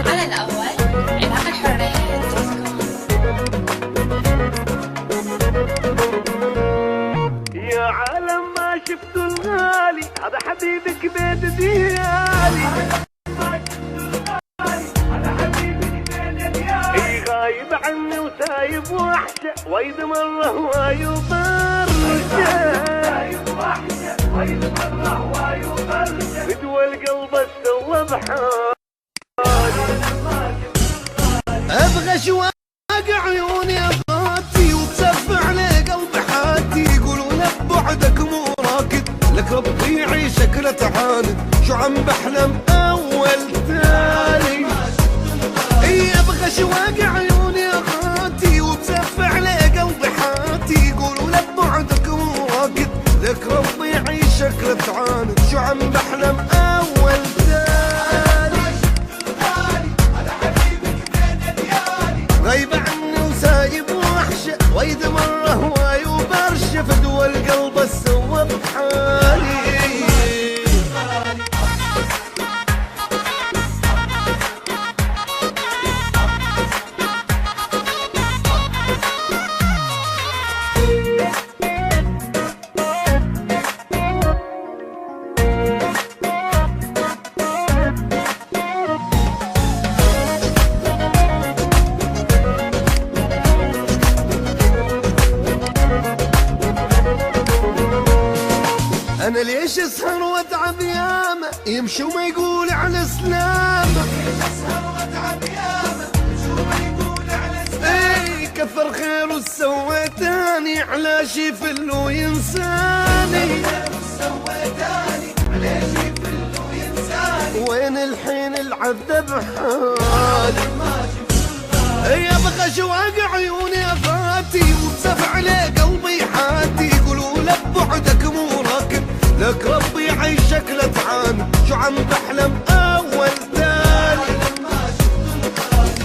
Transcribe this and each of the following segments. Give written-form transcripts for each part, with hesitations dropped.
على الأول علاقة الحرية يا عالم ما شفتوا الغالي هذا حبيبك بيت ديالي غايب عني وسايب وحشة وايد مرة هواي وبرشة بدوى القلب استوى بحالي ابغى شواق عيوني اخاتي وبسف عليه قلب حاتي يقولون ببعدك مو راكد لك ربي يعيشك لا تعاند شو عم بحلم اول تالي ابغى شواق عيوني اخاتي وبسف عليه قلب حاتي يقولون ببعدك مو راكد لك ربي يعيشك لا تعاند شو عم بحلم اول تالي غايب عني وسايب وحشة وايد مرة هواي وبرشة فدوى القلب السوى بحالي أنا ليش أسهر وأتعب ياما يمشي وما يقول على سلامة إي كثر خير سويتاني على شي فلو ينساني وين الحين العذب حالي يبغى شواق عيوني أفاتي وبسف عليه قلبي حاتي يقولوا ببعدك مو راكب لك ربي يعيشك لا تعاند شو عم بحلم اول تالي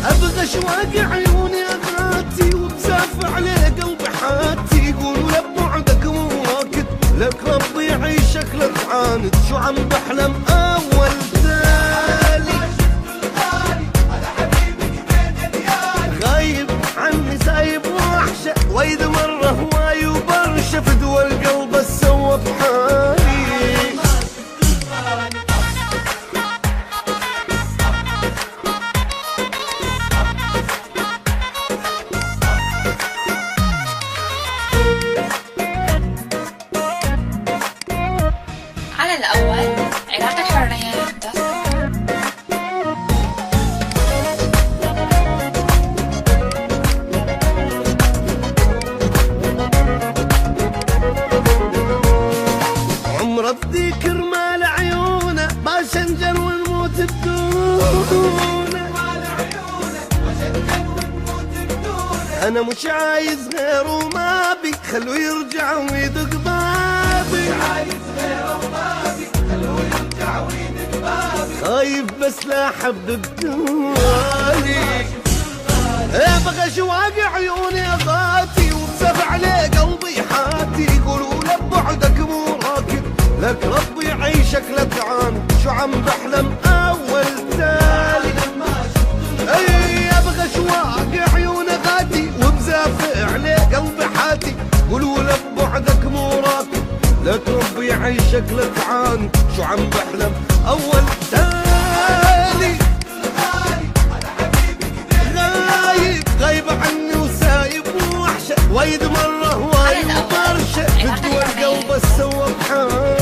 ابغى شواق عيوني أفاتي وبسف عليه قلبي حاتي يقولوا ببعدك مو راكب لك ربي يعيشك لا تعاند شو عم بحلم اول تالي غايب عني سايب وحشة وايد مرة هواي وبرشة فدوى القلب السوى بحالي على الأول علاقة الحرية عمر الذكر مال عيونه ما شنجر ونموت بدونه انا مش عايز غيره ما بي خلوه يرجع ويدق بابي خايف بس لا حبب بالي ابغى شواق عيوني اخاتي وبسف عليه قلبي حاتي يقولوا ببعدك مو راكد لك ربي يعيشك لا تعاند شو عم بحلم اول تالي اي ابغى شواق عيوني اخاتي وبزاف عليه قلبي حاتي قولوا ببعدك مو راكد لك ربي يعيشك لا تعاند شو عم بحلم اول تالي غايب عني وسايب وحشة وايد مرة هواي وبرشة بدوى القلب السوى بحالي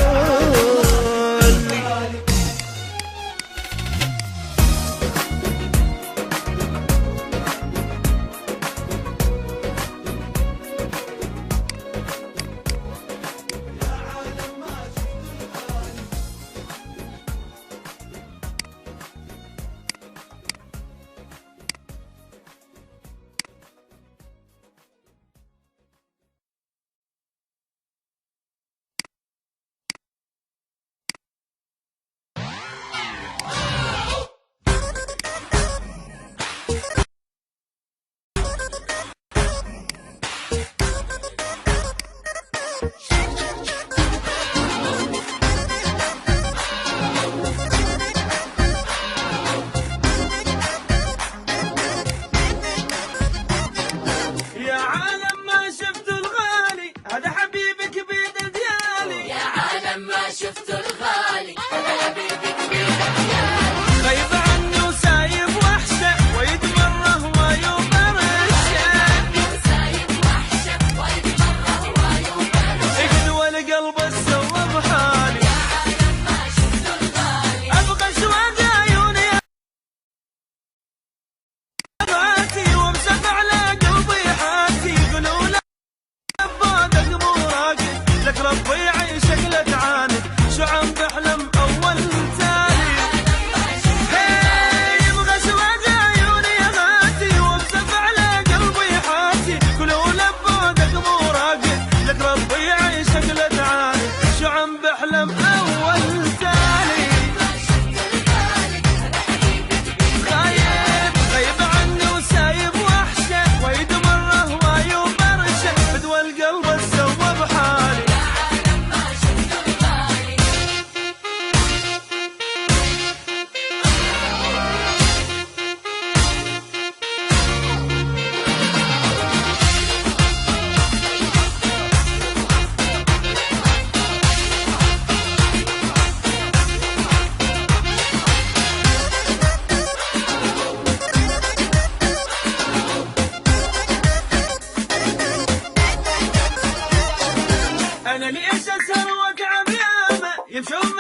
انا ليش اسهر واتعب ياما يمشون